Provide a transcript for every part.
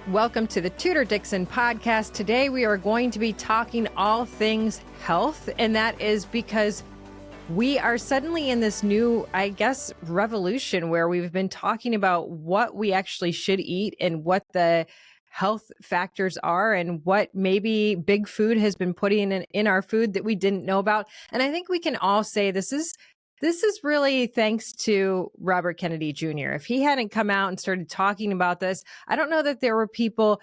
Welcome to the Tudor Dixon Podcast. Today we are going to be talking all things health, and that is because we are suddenly in this new, I guess, revolution where we've been talking about what we actually should eat and what the health factors are and what maybe big food has been putting in our food that we didn't know about. And I think we can all say this is really thanks to Robert Kennedy Jr. If he hadn't come out and started talking about this, I don't know that there were people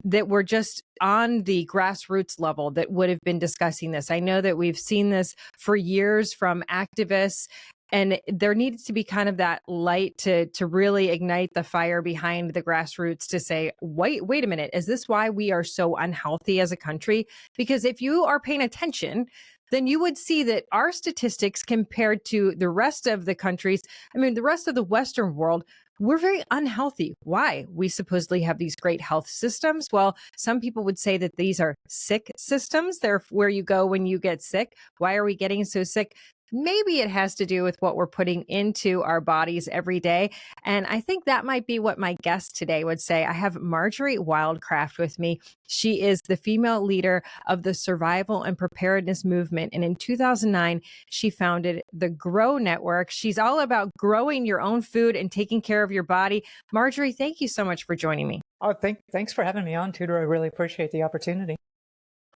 that were just on the grassroots level that would have been discussing this. I know that we've seen this for years from activists, and there needs to be kind of that light to really ignite the fire behind the grassroots to say, wait a minute, is this why we are so unhealthy as a country? Because if you are paying attention, then you would see that our statistics compared to the rest of the countries, the rest of the Western world, we're very unhealthy. Why? We supposedly have these great health systems. Well, some people would say that these are sick systems. They're where you go when you get sick. Why are we getting so sick? Maybe it has to do with what we're putting into our bodies every day. And I think that might be what my guest today would say. I have Marjory Wildcraft with me. She is the female leader of the Survival and Preparedness Movement. And in 2009, she founded the Grow Network. She's all about growing your own food and taking care of your body. Marjory, thank you so much for joining me. Oh, thanks for having me on, Tudor. I really appreciate the opportunity.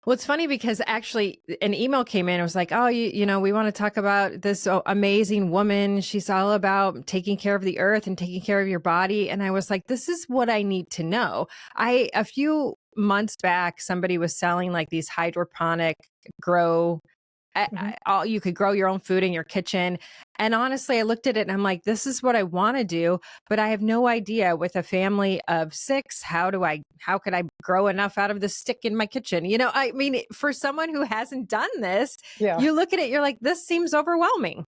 Well, it's funny because actually an email came in. It was like, oh, you know, we want to talk about this amazing woman. She's all about taking care of the earth and taking care of your body. And I was like, this is what I need to know. A few months back, somebody was selling like these hydroponic grow. You could grow your own food in your kitchen. And honestly, I looked at it and I'm like, this is what I want to do, but I have no idea with a family of 6, how could I grow enough out of the stick in my kitchen? You know, I mean, for someone who hasn't done this, You look at it, you're like, this seems overwhelming.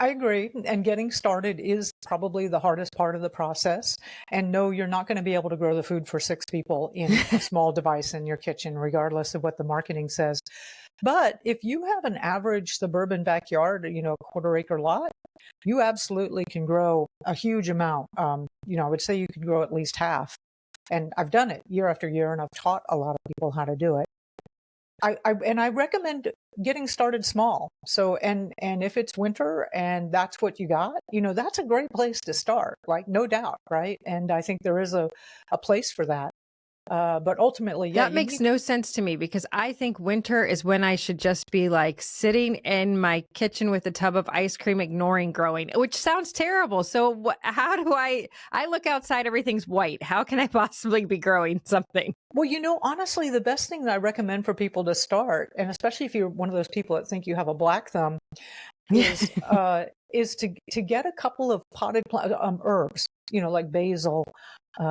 I agree. And getting started is probably the hardest part of the process. And no, you're not going to be able to grow the food for 6 people in a small device in your kitchen, regardless of what the marketing says. But if you have an average suburban backyard, a quarter-acre lot, you absolutely can grow a huge amount. I would say you can grow at least half. And I've done it year after year, and I've taught a lot of people how to do it. I recommend getting started small. So, and if it's winter and that's what you got, that's a great place to start, like no doubt, right? And I think there is a place for that. But ultimately, that makes no sense to me because I think winter is when I should just be like sitting in my kitchen with a tub of ice cream, ignoring growing, which sounds terrible. So how do I look outside, everything's white. How can I possibly be growing something? Well, honestly, the best thing that I recommend for people to start, and especially if you're one of those people that think you have a black thumb, is to get a couple of potted herbs, like basil,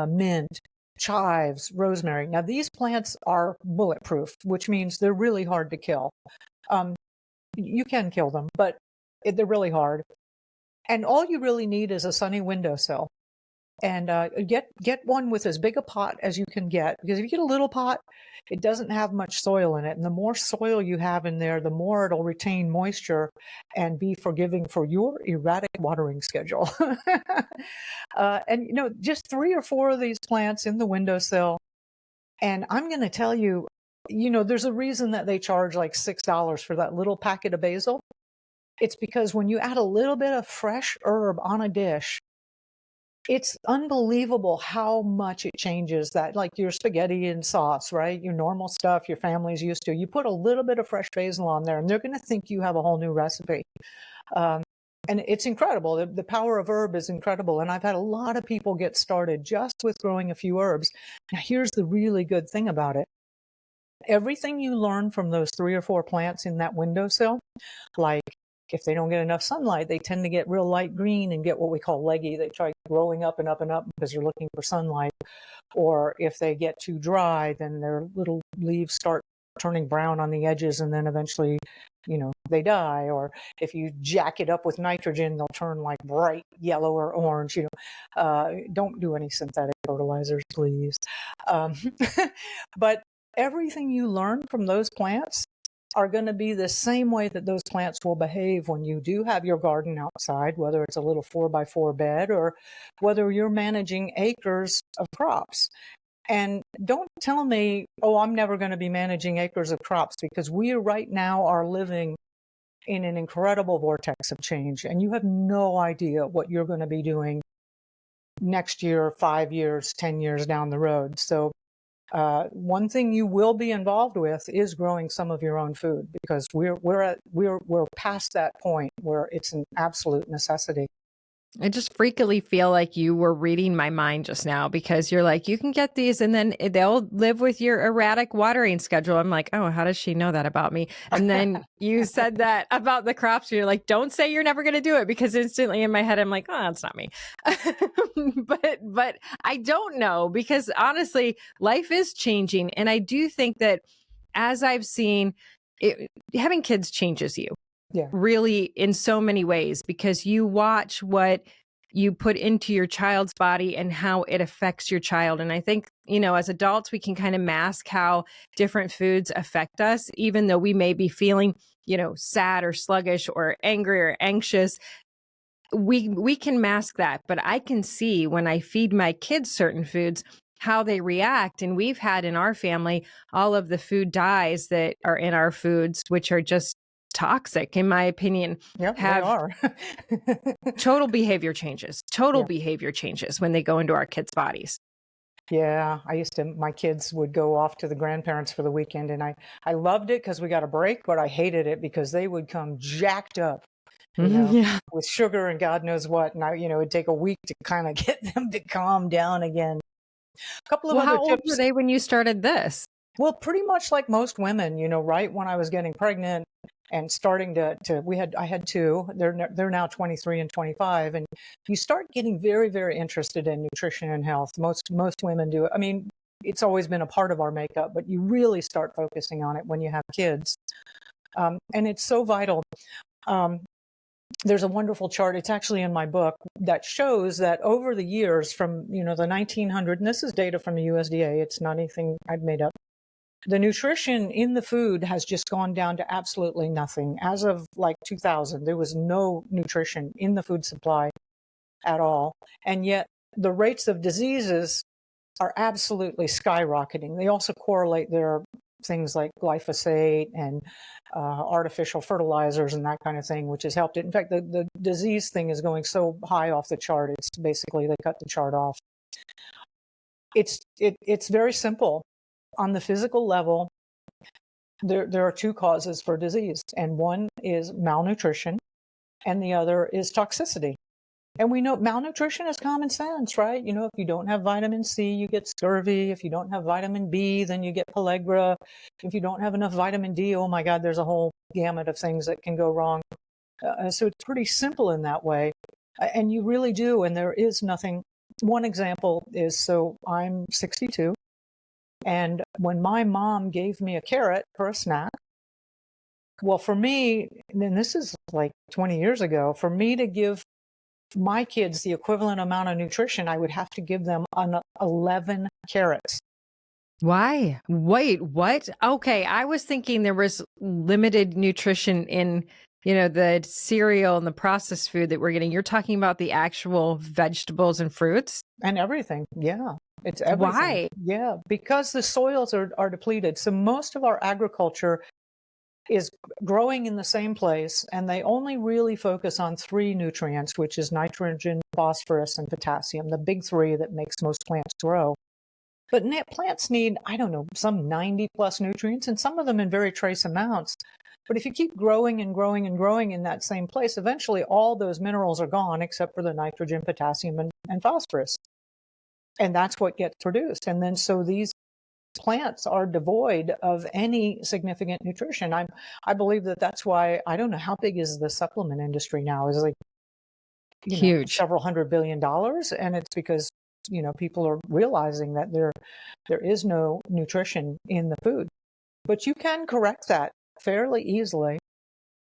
mint, chives, rosemary. Now, these plants are bulletproof, which means they're really hard to kill. You can kill them, but they're really hard. And all you really need is a sunny windowsill. And get one with as big a pot as you can get, because if you get a little pot, it doesn't have much soil in it. And the more soil you have in there, the more it'll retain moisture and be forgiving for your erratic watering schedule. And, just 3 or 4 of these plants in the windowsill. And I'm going to tell you, there's a reason that they charge like $6 for that little packet of basil. It's because when you add a little bit of fresh herb on a dish, it's unbelievable how much it changes that, like your spaghetti and sauce, right? Your normal stuff your family's used to. You put a little bit of fresh basil on there and they're going to think you have a whole new recipe. And it's incredible. The power of herb is incredible. And I've had a lot of people get started just with growing a few herbs. Now, here's the really good thing about it. Everything you learn from those 3 or 4 plants in that windowsill, like if they don't get enough sunlight, they tend to get real light green and get what we call leggy. They try growing up and up and up because they're looking for sunlight. Or if they get too dry, then their little leaves start turning brown on the edges and then eventually, they die. Or if you jack it up with nitrogen, they'll turn like bright yellow or orange. Don't do any synthetic fertilizers, please. But everything you learn from those plants are going to be the same way that those plants will behave when you do have your garden outside, whether it's a little 4x4 bed or whether you're managing acres of crops. And don't tell me, oh, I'm never going to be managing acres of crops, because we right now are living in an incredible vortex of change. And you have no idea what you're going to be doing next year, 5 years, 10 years down the road. So one thing you will be involved with is growing some of your own food, because we're past that point where it's an absolute necessity. I just freakily feel like you were reading my mind just now, because you're like, you can get these and then they'll live with your erratic watering schedule. I'm like, oh, how does she know that about me? And then you said that about the crops. You're like, don't say you're never going to do it, because instantly in my head, I'm like, oh, that's not me. But I don't know, because honestly, life is changing. And I do think that, as I've seen, having kids changes you. Yeah. Really, in so many ways, because you watch what you put into your child's body and how it affects your child. And I think, as adults, we can kind of mask how different foods affect us, even though we may be feeling, sad or sluggish or angry or anxious. We can mask that, but I can see when I feed my kids certain foods, how they react. And we've had in our family all of the food dyes that are in our foods, which are just toxic, in my opinion. Yep, have they are. total behavior changes when they go into our kids' bodies. Yeah, my kids would go off to the grandparents for the weekend, and I loved it because we got a break, but I hated it because they would come jacked up, with sugar and God knows what. And it'd take a week to kind of get them to calm down again. A couple of other how old tips. were they when you started this? Well, pretty much like most women, right when I was getting pregnant and starting I had two. They're now 23 and 25, and you start getting very, very interested in nutrition and health. Most women do. I mean, it's always been a part of our makeup, but you really start focusing on it when you have kids, and it's so vital. There's a wonderful chart. It's actually in my book that shows that over the years from the 1900s, and this is data from the USDA. It's not anything I've made up. The nutrition in the food has just gone down to absolutely nothing. As of like 2000, there was no nutrition in the food supply at all. And yet the rates of diseases are absolutely skyrocketing. They also correlate their things like glyphosate and artificial fertilizers and that kind of thing, which has helped it. In fact, the disease thing is going so high off the chart. It's basically, they cut the chart off. It's very simple. On the physical level, there are two causes for disease, and one is malnutrition, and the other is toxicity. And we know malnutrition is common sense, right? If you don't have vitamin C, you get scurvy. If you don't have vitamin B, then you get pellagra. If you don't have enough vitamin D, oh my God, there's a whole gamut of things that can go wrong. So it's pretty simple in that way. And you really do, and there is nothing. One example is, so I'm 62. And when my mom gave me a carrot for a snack, well, for me, and this is like 20 years ago, for me to give my kids the equivalent amount of nutrition, I would have to give them 11 carrots. Why? Wait, what? Okay, I was thinking there was limited nutrition in, the cereal and the processed food that we're getting. You're talking about the actual vegetables and fruits? And everything, yeah. It's everything. Why? Yeah, because the soils are depleted. So most of our agriculture is growing in the same place, and they only really focus on three nutrients, which is nitrogen, phosphorus, and potassium, the big three that makes most plants grow. But plants need, I don't know, some 90 plus nutrients, and some of them in very trace amounts. But if you keep growing and growing and growing in that same place, eventually all those minerals are gone except for the nitrogen, potassium, and phosphorus. And that's what gets produced. And then so these plants are devoid of any significant nutrition. I believe that's why, I don't know, how big is the supplement industry now? Is like huge, several $100 billion. And it's because, people are realizing that there is no nutrition in the food. But you can correct that fairly easily.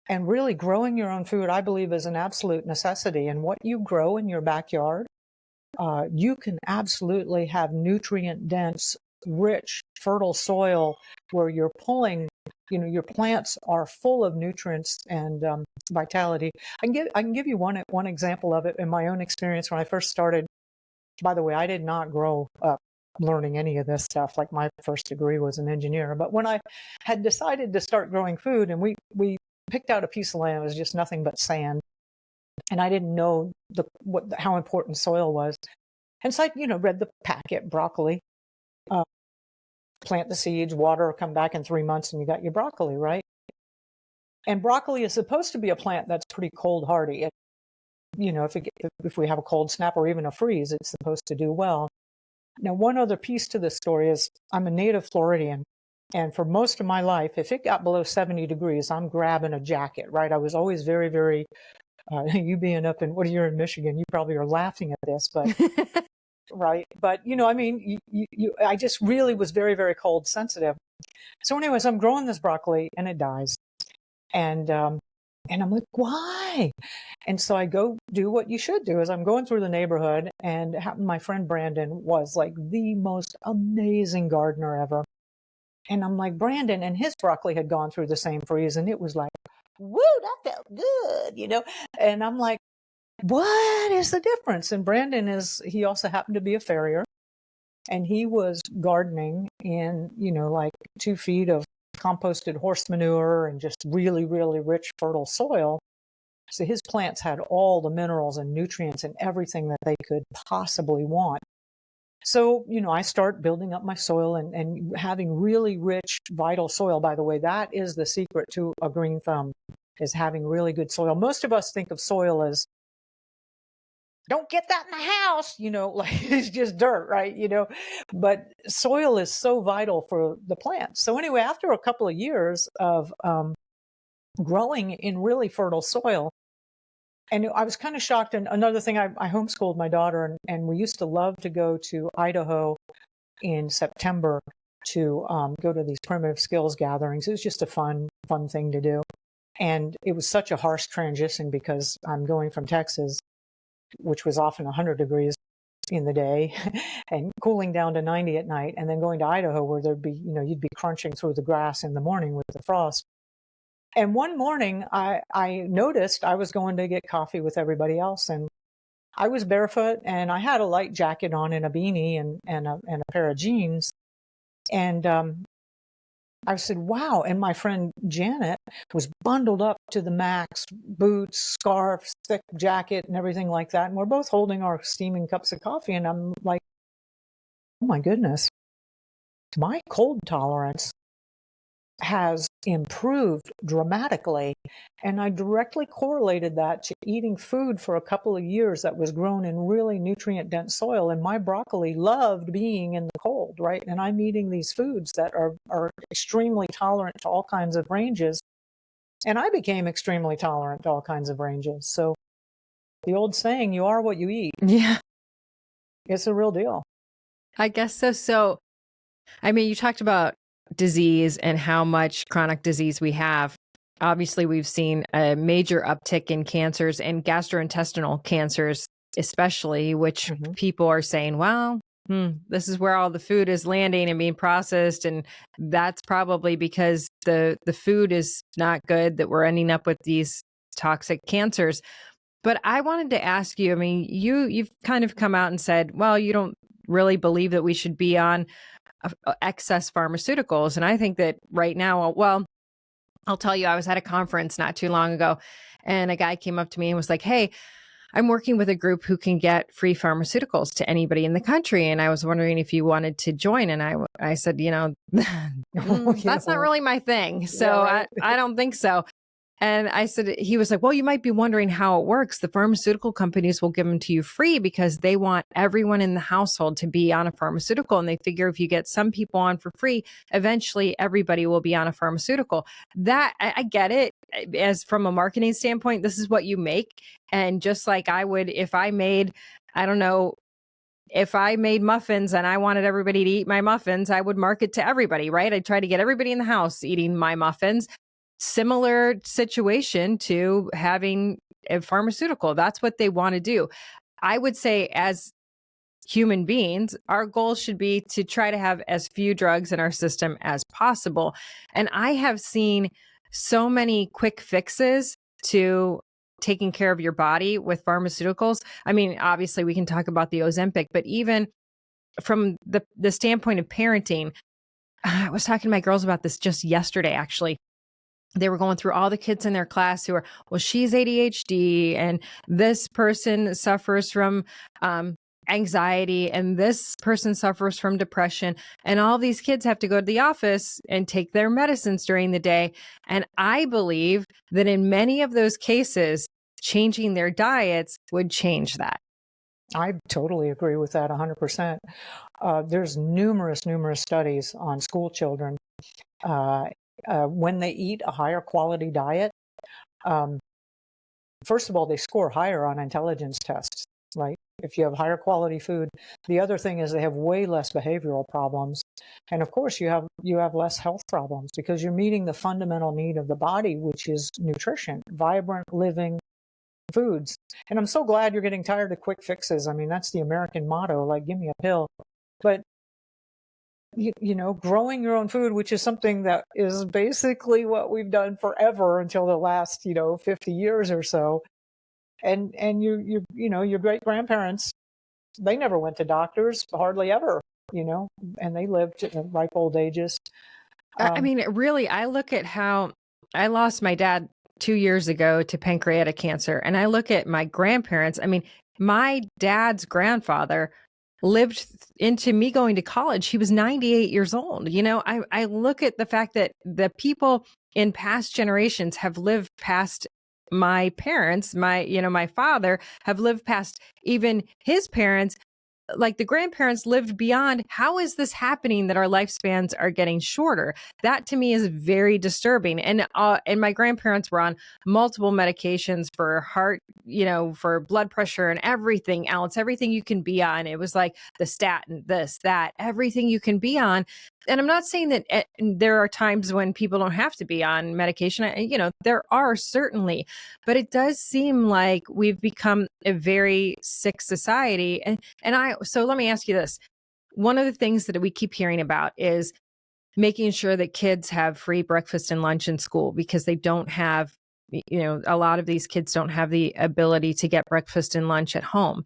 And really growing your own food, I believe, is an absolute necessity. And what you grow in your backyard, you can absolutely have nutrient-dense, rich, fertile soil where you're pulling, your plants are full of nutrients and vitality. I can give you one example of it in my own experience when I first started. By the way, I did not grow up learning any of this stuff. Like my first degree was an engineer. But when I had decided to start growing food, and we picked out a piece of land, it was just nothing but sand, and I didn't know how important soil was. And so I, read the packet, broccoli, plant the seeds, water, come back in 3 months, and you got your broccoli, right? And broccoli is supposed to be a plant that's pretty cold hardy. If we have a cold snap or even a freeze, it's supposed to do well. Now, one other piece to this story is I'm a native Floridian. And for most of my life, if it got below 70 degrees, I'm grabbing a jacket, right? I was always very, very, you being up in, you're in Michigan, you probably are laughing at this, but, right. But, I just really was very, very cold sensitive. So anyways, I'm growing this broccoli and it dies. And I'm like, why? And so I go do what you should do. Is I'm going through the neighborhood, and my friend Brandon was like the most amazing gardener ever. And I'm like, Brandon, and his broccoli had gone through the same freeze, and it was like, woo, that felt good, And I'm like, what is the difference? And Brandon he also happened to be a farrier, and he was gardening in, like 2 feet of composted horse manure and just really, really rich, fertile soil. So his plants had all the minerals and nutrients and everything that they could possibly want. So, I start building up my soil and having really rich, vital soil. By the way, that is the secret to a green thumb, is having really good soil. Most of us think of soil as, don't get that in the house, like it's just dirt, right? But soil is so vital for the plants. So anyway, after a couple of years of growing in really fertile soil, and I was kind of shocked. And another thing, I homeschooled my daughter, and we used to love to go to Idaho in September to go to these primitive skills gatherings. It was just a fun thing to do. And it was such a harsh transition because I'm going from Texas, which was often 100 degrees in the day and cooling down to 90 at night, and then going to Idaho where there'd be, you'd be crunching through the grass in the morning with the frost. And one morning I noticed I was going to get coffee with everybody else, and I was barefoot and I had a light jacket on and a beanie and a pair of jeans. And I said, wow. And my friend Janet was bundled up to the max, boots, scarf, thick jacket, and everything like that. And we're both holding our steaming cups of coffee. And I'm like, oh my goodness, my cold tolerance has improved dramatically. And I directly correlated that to eating food for a couple of years that was grown in really nutrient dense soil. And my broccoli loved being in the cold, right? And I'm eating these foods that are extremely tolerant to all kinds of ranges. And I became extremely tolerant to all kinds of ranges. So the old saying, you are what you eat. Yeah. It's a real deal. I guess so. So, I mean, you talked about disease and how much chronic disease we have. Obviously, we've seen a major uptick in cancers and gastrointestinal cancers, especially, which people are saying, well, this is where all the food is landing and being processed. And that's probably because the food is not good, that we're ending up with these toxic cancers. But I wanted to ask you, I mean, you've kind of come out and said, well, you don't really believe that we should be on excess pharmaceuticals. And I think that right now, well, I'll tell you, I was at a conference not too long ago, and a guy came up to me and was like, hey, I'm working with a group who can get free pharmaceuticals to anybody in the country. And I was wondering if you wanted to join. And I said, that's not really my thing. So yeah, right. I don't think so. And I said, he was like, well, you might be wondering how it works. The pharmaceutical companies will give them to you free because they want everyone in the household to be on a pharmaceutical. And they figure if you get some people on for free, eventually everybody will be on a pharmaceutical. That I get it. As from a marketing standpoint, this is what you make. And just like I would, if I made, if I made muffins and I wanted everybody to eat my muffins, I would market to everybody, right? I'd try to get everybody in the house eating my muffins. Similar situation to having a pharmaceutical. That's what they want to do. I would say as human beings, our goal should be to try to have as few drugs in our system as possible. And I have seen so many quick fixes to taking care of your body with pharmaceuticals. I mean, obviously we can talk about the Ozempic, but even from the standpoint of parenting, I was talking to my girls about this just yesterday, actually. They were going through all the kids in their class who are, well, she's ADHD and this person suffers from anxiety and this person suffers from depression. And all these kids have to go to the office and take their medicines during the day. And I believe that in many of those cases, changing their diets would change that. I totally agree with that 100%. There's numerous studies on school children. When they eat a higher quality diet, first of all, they score higher on intelligence tests, right? If you have higher quality food. The other thing is they have way less behavioral problems. And of course, you have less health problems because you're meeting the fundamental need of the body, which is nutrition, vibrant, living foods. And I'm so glad you're getting tired of quick fixes. I mean, that's the American motto, like, give me a pill. But growing your own food, which is something that is basically what we've done forever until the last, 50 years or so. And your great grandparents, they never went to doctors, hardly ever, and they lived at ripe old ages. I mean, really, I look at how I lost my dad 2 years ago to pancreatic cancer. And I look at my grandparents. I mean, my dad's grandfather lived into me going to college. He was 98 years old. I look at the fact that the people in past generations have lived past my parents, my father have lived past even his parents. Like the grandparents lived beyond. How is this happening that our lifespans are getting shorter? That to me is very disturbing. And my grandparents were on multiple medications for heart, for blood pressure and everything else, everything you can be on. It was like the statin, this, that, everything you can be on. And I'm not saying that there are times when people don't have to be on medication. There are certainly, but it does seem like we've become a very sick society. So let me ask you this. One of the things that we keep hearing about is making sure that kids have free breakfast and lunch in school because they don't have, a lot of these kids don't have the ability to get breakfast and lunch at home.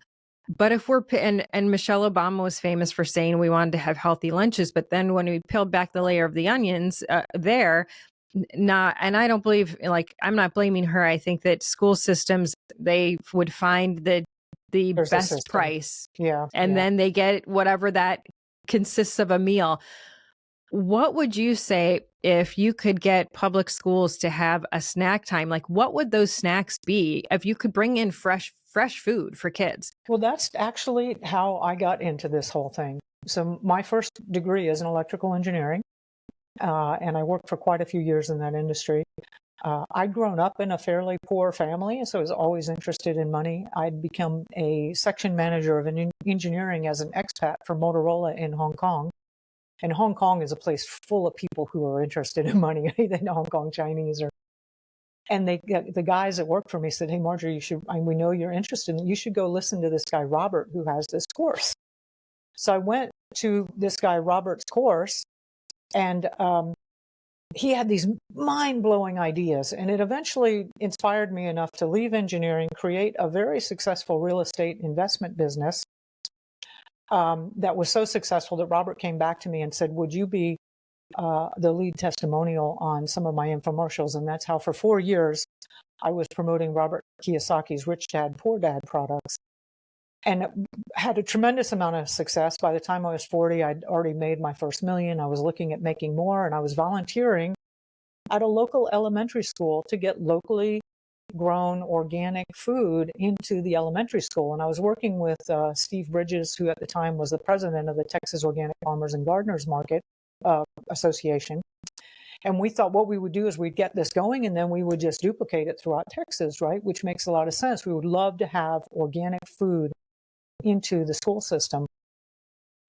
But if and Michelle Obama was famous for saying we wanted to have healthy lunches, but then when we peeled back the layer of the onions and I don't believe, I'm not blaming her. I think that school systems, they would find the best price. Yeah. And then they get whatever that consists of a meal. What would you say if you could get public schools to have a snack time? Like, what would those snacks be if you could bring in fresh food for kids? Well, that's actually how I got into this whole thing. So my first degree is in electrical engineering, and I worked for quite a few years in that industry. I'd grown up in a fairly poor family, so I was always interested in money. I'd become a section manager of engineering as an expat for Motorola in Hong Kong. And Hong Kong is a place full of people who are interested in money. They know Hong Kong Chinese. And the guys that worked for me said, hey, Marjorie, we know you're interested. You should go listen to this guy, Robert, who has this course. So I went to this guy, Robert's course, and he had these mind-blowing ideas. And it eventually inspired me enough to leave engineering, create a very successful real estate investment business that was so successful that Robert came back to me and said, would you be the lead testimonial on some of my infomercials? And that's how for 4 years I was promoting Robert Kiyosaki's Rich Dad, Poor Dad products, and had a tremendous amount of success. By the time I was 40, I'd already made my first $1 million. I was looking at making more, and I was volunteering at a local elementary school to get locally grown organic food into the elementary school. And I was working with Steve Bridges, who at the time was the president of the Texas Organic Farmers and Gardeners Market Association. And we thought what we would do is we'd get this going and then we would just duplicate it throughout Texas, right? Which makes a lot of sense. We would love to have organic food into the school system.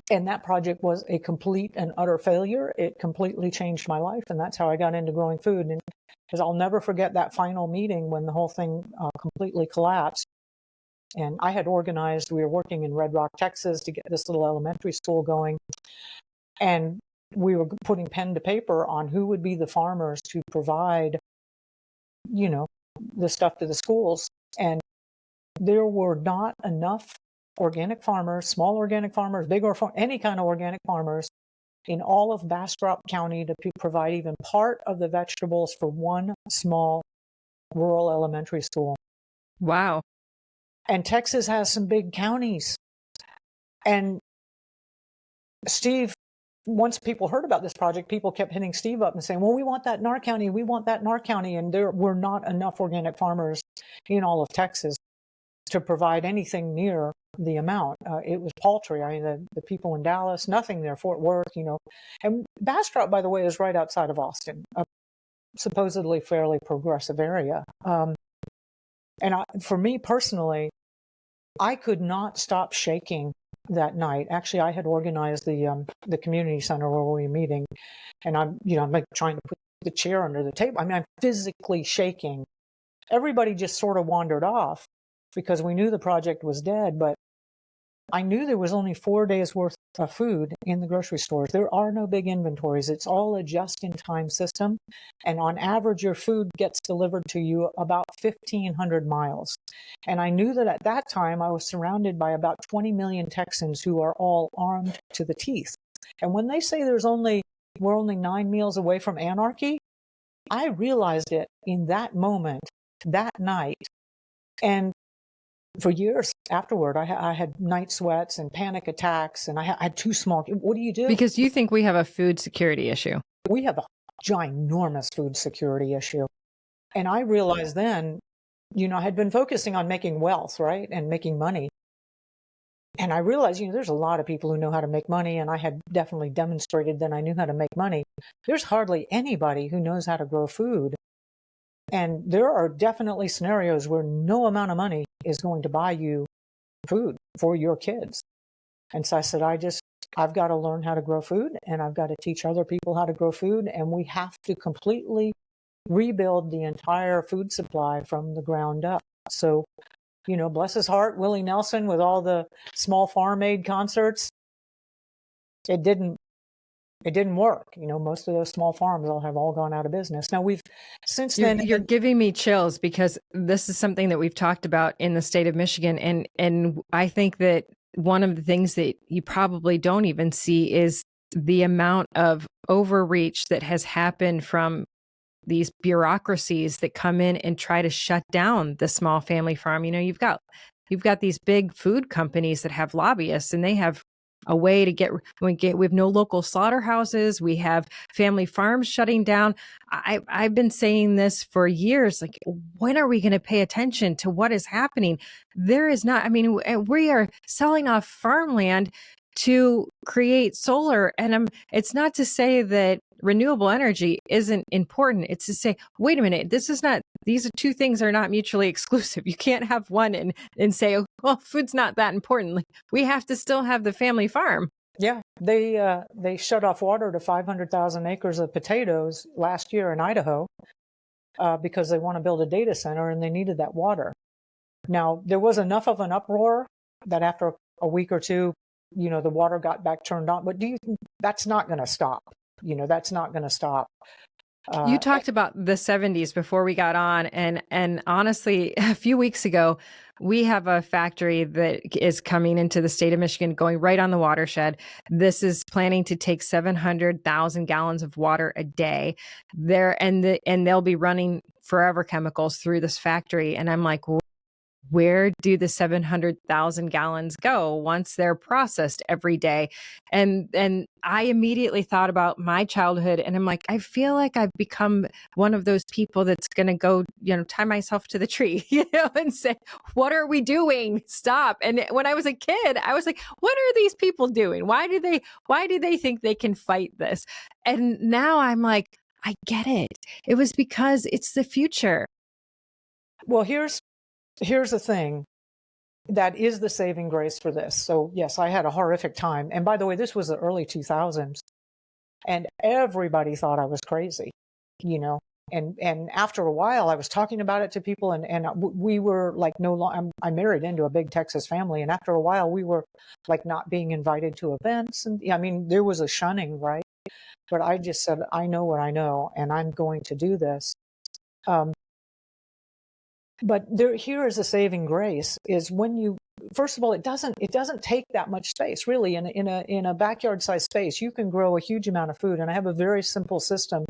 And that project was a complete and utter failure. It completely changed my life. And that's how I got into growing food. And because I'll never forget that final meeting when the whole thing completely collapsed. And I had organized, we were working in Red Rock, Texas to get this little elementary school going. And we were putting pen to paper on who would be the farmers to provide, the stuff to the schools. And there were not enough organic farmers, small organic farmers, big or any kind of organic farmers in all of Bastrop County to provide even part of the vegetables for one small rural elementary school. Wow. And Texas has some big counties. And Steve, once people heard about this project, people kept hitting Steve up and saying, well, we want that in our county. We want that in our county. And there were not enough organic farmers in all of Texas to provide anything near the amount. It was paltry. I mean, the people in Dallas, nothing there, Fort Worth, And Bastrop, by the way, is right outside of Austin, a supposedly fairly progressive area. For me personally, I could not stop shaking that night. Actually, I had organized the community center where we were meeting, and I'm like trying to put the chair under the table. I mean, I'm physically shaking. Everybody just sort of wandered off because we knew the project was dead, but I knew there was only 4 days worth of food in the grocery stores. There are no big inventories. It's all a just-in-time system. And on average, your food gets delivered to you about 1,500 miles. And I knew that at that time, I was surrounded by about 20 million Texans who are all armed to the teeth. And when they say we're only 9 meals away from anarchy, I realized it in that moment, that night. And for years afterward, I had night sweats and panic attacks, and I had two small. What do you do? Because you think we have a food security issue. We have a ginormous food security issue. And I realized then, I had been focusing on making wealth, right? And making money. And I realized, there's a lot of people who know how to make money, and I had definitely demonstrated that I knew how to make money. There's hardly anybody who knows how to grow food. And there are definitely scenarios where no amount of money is going to buy you food for your kids. And so I said, I've got to learn how to grow food, and I've got to teach other people how to grow food. And we have to completely rebuild the entire food supply from the ground up. So, bless his heart, Willie Nelson, with all the small farm aid concerts, it didn't work. Most of those small farms have all gone out of business. Now since then. You're giving me chills because this is something that we've talked about in the state of Michigan. And I think that one of the things that you probably don't even see is the amount of overreach that has happened from these bureaucracies that come in and try to shut down the small family farm. You've got these big food companies that have lobbyists, and they have a way to we have no local slaughterhouses. We have family farms shutting down. I've been saying this for years. Like, when are we going to pay attention to what is happening? There is not. I mean, we are selling off farmland to create solar, and it's not to say that renewable energy isn't important. It's to say, wait a minute, these two things are not mutually exclusive. You can't have one and say, oh, well, food's not that important. Like, we have to still have the family farm. Yeah, they shut off water to 500,000 acres of potatoes last year in Idaho because they want to build a data center and they needed that water. Now, there was enough of an uproar that after a week or two, the water got back turned on. But do you think that's not going to stop? That's not going to stop. You talked about the 70s before we got on. And honestly, a few weeks ago, we have a factory that is coming into the state of Michigan, going right on the watershed. This is planning to take 700,000 gallons of water a day there. And they'll be running forever chemicals through this factory. And I'm like, where do the 700,000 gallons go once they're processed every day? And I immediately thought about my childhood, and I'm like, I feel like I've become one of those people that's going to go, tie myself to the tree, and say, what are we doing? Stop. And when I was a kid, I was like, what are these people doing? Why do they think they can fight this? And now I'm like, I get it. It was because it's the future. Well, here's the thing that is the saving grace for this. So yes, I had a horrific time. And by the way, this was the early 2000s, and everybody thought I was crazy, and after a while I was talking about it to people, and we were like, no longer, I married into a big Texas family. And after a while we were like not being invited to events. And I mean, there was a shunning, right? But I just said, I know what I know, and I'm going to do this. But here is a saving grace, is when you first of all, it doesn't take that much space really in a backyard sized space. You can grow a huge amount of food, and I have a very simple system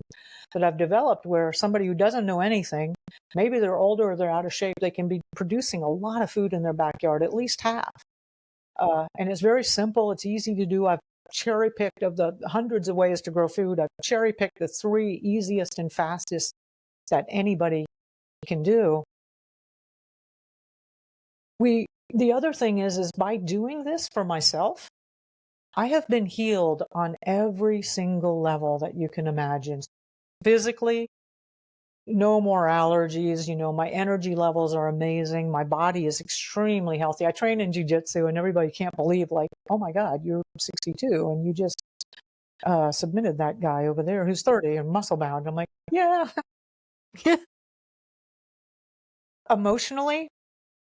that I've developed where somebody who doesn't know anything, maybe they're older or they're out of shape, they can be producing a lot of food in their backyard, at least half. And it's very simple. It's easy to do. I've cherry picked of the hundreds of ways to grow food. I've cherry picked the 3 easiest and fastest that anybody can do. The other thing is by doing this for myself, I have been healed on every single level that you can imagine. Physically, no more allergies. My energy levels are amazing. My body is extremely healthy. I train in jiu-jitsu, and everybody can't believe, like, oh my God, you're 62 and you just submitted that guy over there who's 30 and muscle bound. I'm like, yeah. Emotionally,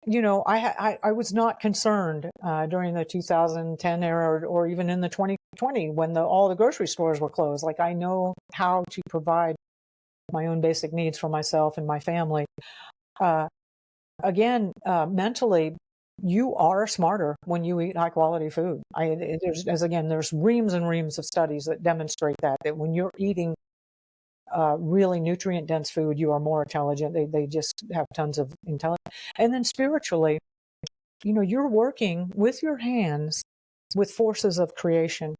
I was not concerned during the 2010 era or even in the 2020 when all the grocery stores were closed. Like, I know how to provide my own basic needs for myself and my family. Mentally, you are smarter when you eat high quality food. There's reams and reams of studies that demonstrate that when you're eating really nutrient dense food, you are more intelligent. They just have tons of intelligence. And then spiritually, you're working with your hands with forces of creation.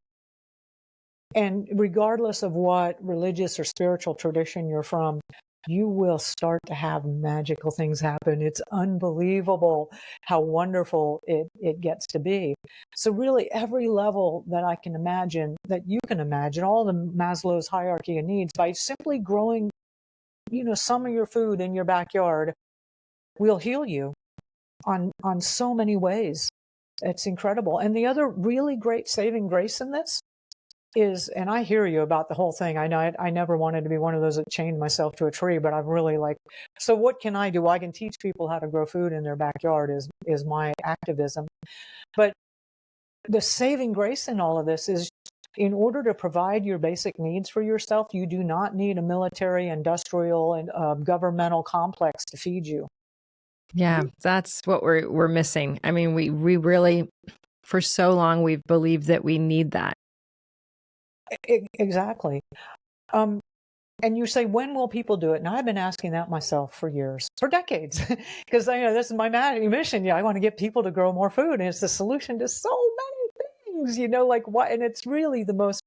And regardless of what religious or spiritual tradition you're from, you will start to have magical things happen. It's unbelievable how wonderful it gets to be. So really every level that I can imagine, that you can imagine, all the Maslow's hierarchy of needs, by simply growing, some of your food in your backyard will heal you on so many ways. It's incredible. And the other really great saving grace in this is, and I hear you about the whole thing. I know I never wanted to be one of those that chained myself to a tree, but I'm really like, so what can I do? I can teach people how to grow food in their backyard is my activism. But the saving grace in all of this is, in order to provide your basic needs for yourself, you do not need a military, industrial, and governmental complex to feed you. Yeah, that's what we're missing. I mean, we really, for so long, we've believed that we need that. Exactly. And you say, when will people do it? And I've been asking that myself for years, for decades, because this is my mission. I want to get people to grow more food, and it's the solution to so many things. Like what? And it's really the most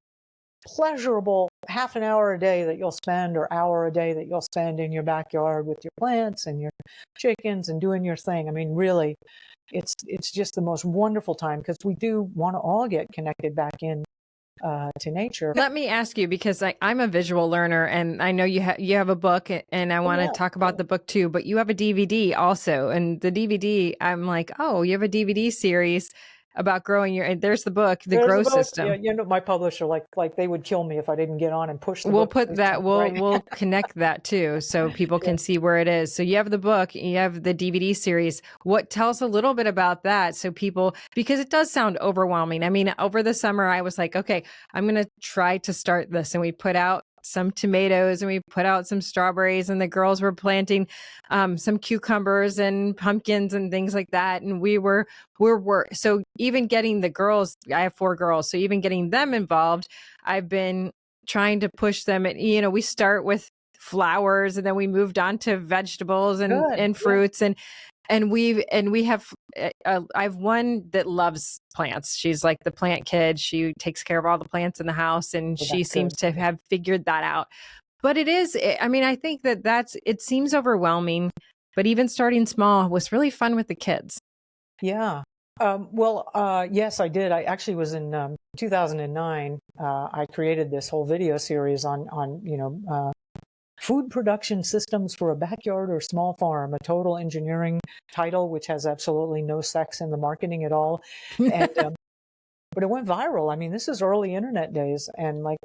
pleasurable half an hour a day that you'll spend, or hour a day that you'll spend in your backyard with your plants and your chickens and doing your thing. I mean, really, it's just the most wonderful time, because we do want to all get connected back in to nature. Let me ask you, because I'm a visual learner, and I know you have a book, and I want to talk about the book too, but you have a DVD also, and the DVD, I'm like, oh, you have a DVD series about growing and there's the book, There's Grow System. Yeah, my publisher, like they would kill me if I didn't get on and push the We'll book. put that, we'll connect that too, so people can see where it is. So you have the book, you have the DVD series. Tell us a little bit about that, so people, because it does sound overwhelming. I mean, over the summer, I was like, okay, I'm going to try to start this. And we put out some tomatoes and we put out some strawberries, and the girls were planting some cucumbers and pumpkins and things like that. And we're so even getting the girls, I have 4 girls, so even getting them involved, I've been trying to push them. And we start with flowers, and then we moved on to vegetables and fruits. And we have I have one that loves plants. She's like the plant kid. She takes care of all the plants in the house, and she seems to have figured that out. But I think it seems overwhelming, but even starting small was really fun with the kids. Yeah. Yes, I did. I actually was in 2009. I created this whole video series on food production systems for a backyard or small farm, a total engineering title, which has absolutely no sex in the marketing at all. And, but it went viral. I mean, this is early internet days, and like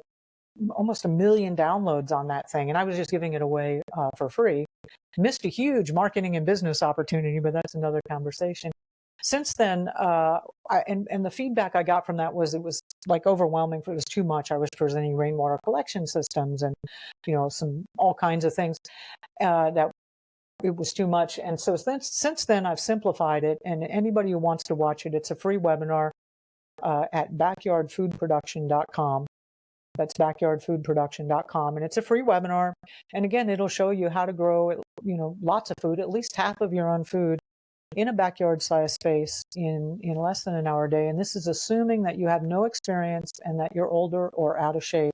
almost 1 million downloads on that thing. And I was just giving it away for free. Missed a huge marketing and business opportunity, but that's another conversation. Since then, and the feedback I got from that was, it was like overwhelming. It was too much. I was presenting rainwater collection systems and, all kinds of things that it was too much. And so since then, I've simplified it. And anybody who wants to watch it, it's a free webinar at backyardfoodproduction.com. That's backyardfoodproduction.com. And it's a free webinar. And again, it'll show you how to grow, lots of food, at least half of your own food in a backyard size space in less than an hour a day. And this is assuming that you have no experience and that you're older or out of shape.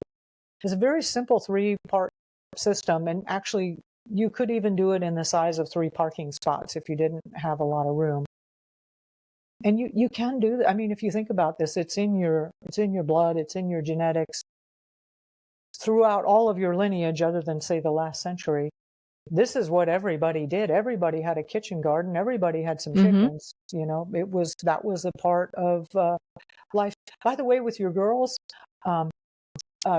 It's a very simple 3-part system. And actually, you could even do it in the size of 3 parking spots if you didn't have a lot of room. And you can do that. I mean, if you think about this, it's in your blood, it's in your genetics. Throughout all of your lineage, other than say the last century, this is what everybody did. Everybody had a kitchen garden. Everybody had some chickens. That was a part of life. By the way, with your girls,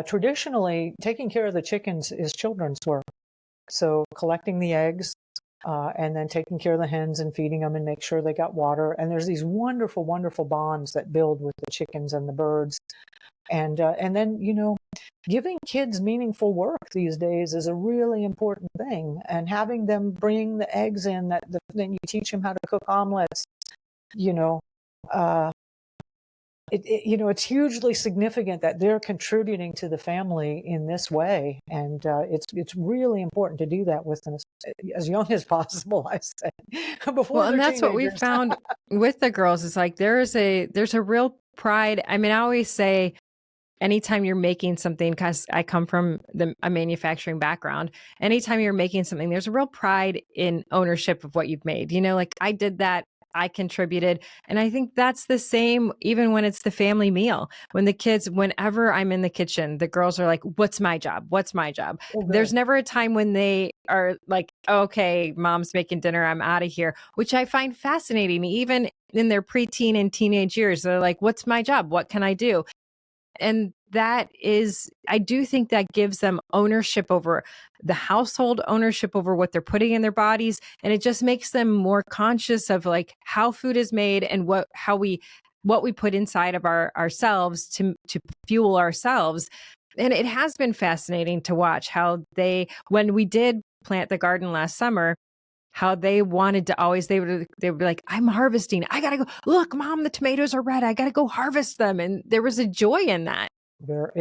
traditionally, taking care of the chickens is children's work. So collecting the eggs, and then taking care of the hens and feeding them and make sure they got water. And there's these wonderful, wonderful bonds that build with the chickens and the birds. And then, giving kids meaningful work these days is a really important thing. And having them bring the eggs in, then you teach them how to cook omelets, it's hugely significant that they're contributing to the family in this way. And it's really important to do that with them as young as possible, I say. Before and that's what we found with the girls is like there's a real pride. I mean, I always say anytime you're making something, because I come from a manufacturing background, anytime you're making something, there's a real pride in ownership of what you've made. Like I did that. I contributed. And I think that's the same even when it's the family meal. Whenever I'm in the kitchen, the girls are like, what's my job? What's my job? There's never a time when they are like, okay, mom's making dinner, I'm out of here, which I find fascinating. Even in their preteen and teenage years, they're like, what's my job? What can I do? And I do think that gives them ownership over the household, ownership over what they're putting in their bodies. And it just makes them more conscious of like how food is made and what we put inside of ourselves to fuel ourselves. And it has been fascinating to watch how when we did plant the garden last summer, how they wanted to always, they would be like, I'm harvesting. I got to go. Look, Mom, the tomatoes are red. I got to go harvest them. And there was a joy in that. There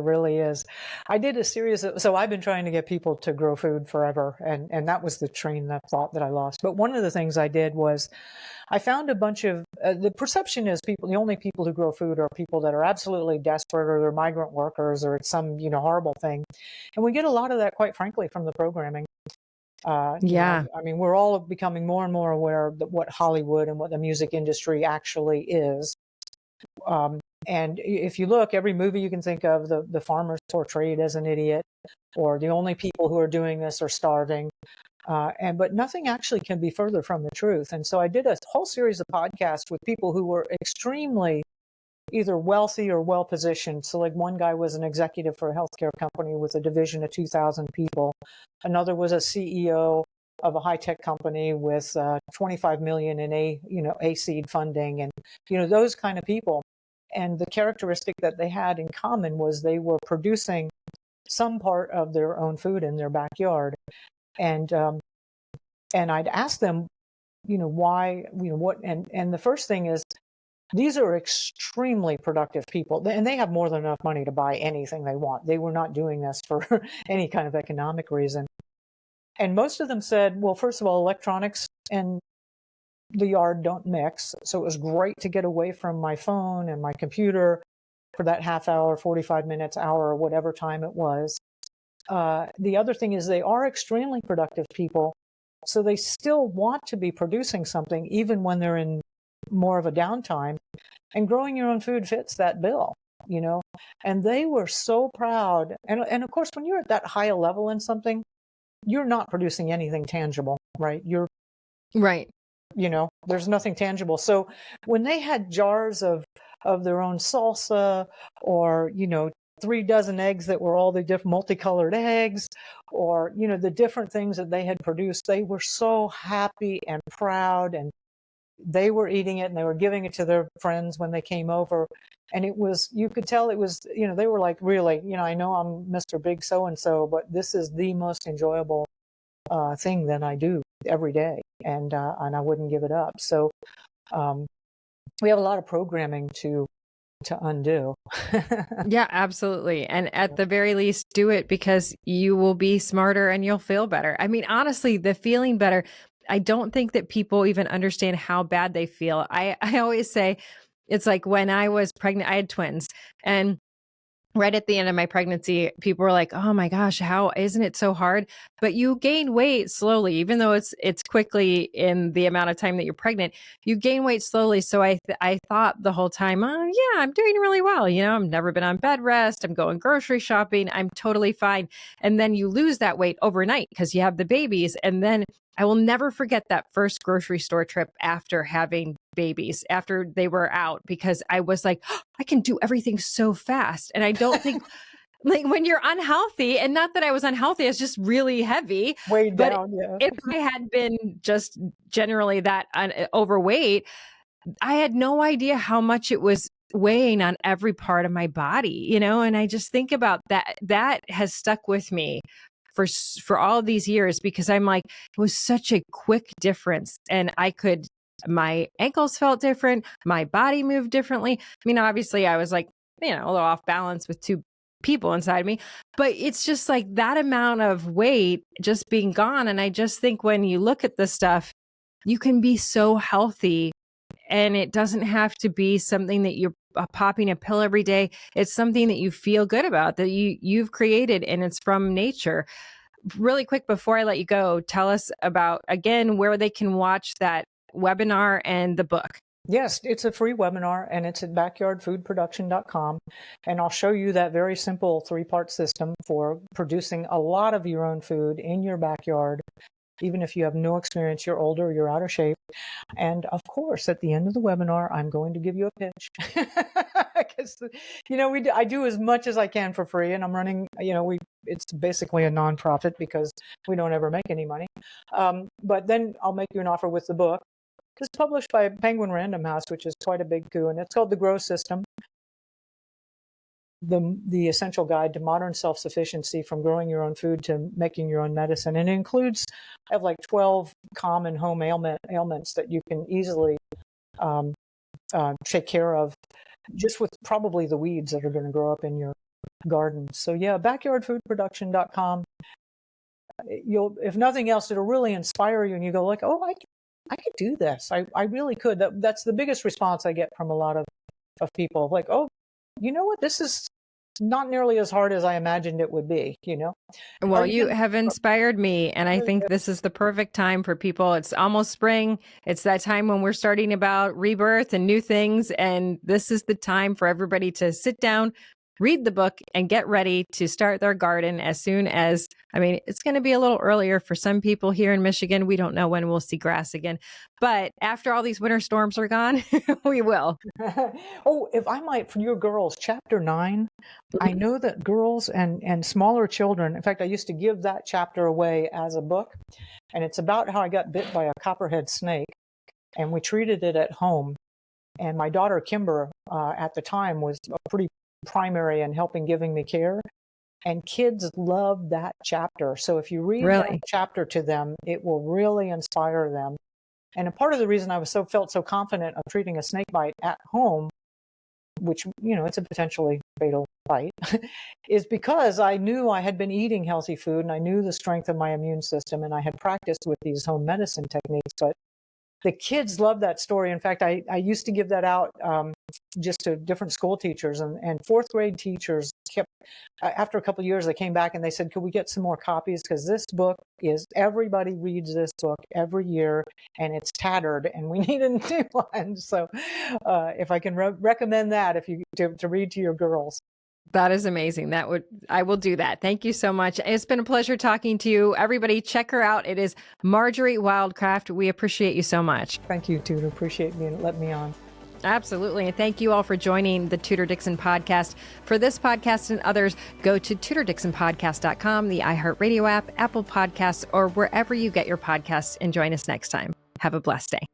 really is. I did a series so I've been trying to get people to grow food forever. And that was the train of thought that I lost. But one of the things I did was I found a bunch of, the perception is the only people who grow food are people that are absolutely desperate or they're migrant workers or it's some, horrible thing. And we get a lot of that, quite frankly, from the programming. We're all becoming more and more aware of what Hollywood and what the music industry actually is. And if you look, every movie you can think of, the farmer's portrayed as an idiot, or the only people who are doing this are starving. But nothing actually can be further from the truth. And so I did a whole series of podcasts with people who were extremely either wealthy or well-positioned. So like one guy was an executive for a healthcare company with a division of 2,000 people. Another was a CEO of a high-tech company with 25 million in A-seed funding and, those kind of people. And the characteristic that they had in common was they were producing some part of their own food in their backyard. And I'd ask them, why, what, and the first thing is, these are extremely productive people, and they have more than enough money to buy anything they want. They were not doing this for any kind of economic reason. And most of them said, well, first of all, electronics and the yard don't mix. So it was great to get away from my phone and my computer for that half hour, 45 minutes, hour, or whatever time it was. The other thing is they are extremely productive people. So they still want to be producing something even when they're in more of a downtime, and growing your own food fits that bill, and they were so proud. And of course, when you're at that high a level in something, you're not producing anything tangible, right? You're right. There's nothing tangible. So when they had jars of their own salsa or, 3 dozen eggs that were all the different multicolored eggs or, the different things that they had produced, they were so happy and proud, and they were eating it and they were giving it to their friends when they came over. And it was, you could tell it was, they were like, really, I know I'm Mr. Big So-and-so, but this is the most enjoyable thing that I do every day, and I wouldn't give it up. So we have a lot of programming to undo. Yeah, absolutely. And at the very least, do it because you will be smarter and you'll feel better. I mean, honestly, the feeling better, I don't think that people even understand how bad they feel. I always say it's like when I was pregnant, I had twins, and right at the end of my pregnancy, people were like, "Oh my gosh, how isn't it so hard?" But you gain weight slowly, even though it's quickly in the amount of time that you're pregnant. You gain weight slowly. So I thought the whole time, "Oh yeah, I'm doing really well. You know, I've never been on bed rest. I'm going grocery shopping. I'm totally fine." And then you lose that weight overnight because you have the babies. And then I will never forget that first grocery store trip after having babies, after they were out, because I was like, "Oh, I can do everything so fast." And I don't think like when you're unhealthy, and not that I was unhealthy, it's just really heavy. Weighed But down, yeah. if I had been just generally that overweight, I had no idea how much it was weighing on every part of my body, you know? And I just think about that. That has stuck with me for all of these years, because I'm like, it was such a quick difference, and my ankles felt different. My body moved differently. I mean, obviously I was like, you know, a little off balance with two people inside me, but it's just like that amount of weight just being gone. And I just think when you look at this stuff, you can be so healthy, and it doesn't have to be something that you're popping a pill every day. It's something that you feel good about, that you've created, and it's from nature. Really quick before I let you go, tell us about, again, where they can watch that webinar and the book. Yes, it's a free webinar, and it's at backyardfoodproduction.com. And I'll show you that very simple 3-part system for producing a lot of your own food in your backyard. Even if you have no experience, you're older, you're out of shape. And of course, at the end of the webinar, I'm going to give you a pitch. Because, you know, I do as much as I can for free, and I'm running, you know, it's basically a nonprofit because we don't ever make any money. But then I'll make you an offer with the book. It's published by Penguin Random House, which is quite a big coup, and it's called The Grow System, the essential guide to modern self-sufficiency, from growing your own food to making your own medicine. And it includes, I have like 12 common home ailments that you can easily take care of just with probably the weeds that are going to grow up in your garden. So yeah, backyardfoodproduction.com. If nothing else, it'll really inspire you, and you go like, "Oh, I could do this. I really could." That's the biggest response I get from a lot of people. Like, "Oh, you know what? This is not nearly as hard as I imagined it would be," you know? Well, you have inspired me, and I think this is the perfect time for people. It's almost spring. It's that time when we're starting about rebirth and new things. And this is the time for everybody to sit down, read the book, and get ready to start their garden as soon as, I mean, it's going to be a little earlier for some people here in Michigan. We don't know when we'll see grass again, but after all these winter storms are gone, we will. Oh, if I might, for your girls, chapter 9, I know that girls and smaller children, in fact, I used to give that chapter away as a book, and it's about how I got bit by a copperhead snake, and we treated it at home. And my daughter, Kimber, at the time was a pretty primary in helping giving me care, and kids love that chapter. So if you read that chapter to them, it will really inspire them. And a part of the reason I felt so confident of treating a snake bite at home, which, you know, it's a potentially fatal bite, is because I knew I had been eating healthy food, and I knew the strength of my immune system, and I had practiced with these home medicine techniques. But the kids love that story. In fact, I used to give that out just to different school teachers, and 4th grade teachers kept, after a couple of years, they came back and they said, "Could we get some more copies? Because this book everybody reads this book every year, and it's tattered, and we need a new one." So if I can recommend that, if you to read to your girls. That is amazing. I will do that. Thank you so much. It's been a pleasure talking to you. Everybody, check her out. It is Marjory Wildcraft. We appreciate you so much. Thank you, Tudor. Appreciate you letting me on. Absolutely. And thank you all for joining the Tudor Dixon Podcast. For this podcast and others, go to TudorDixonPodcast.com, the iHeartRadio app, Apple Podcasts, or wherever you get your podcasts, and join us next time. Have a blessed day.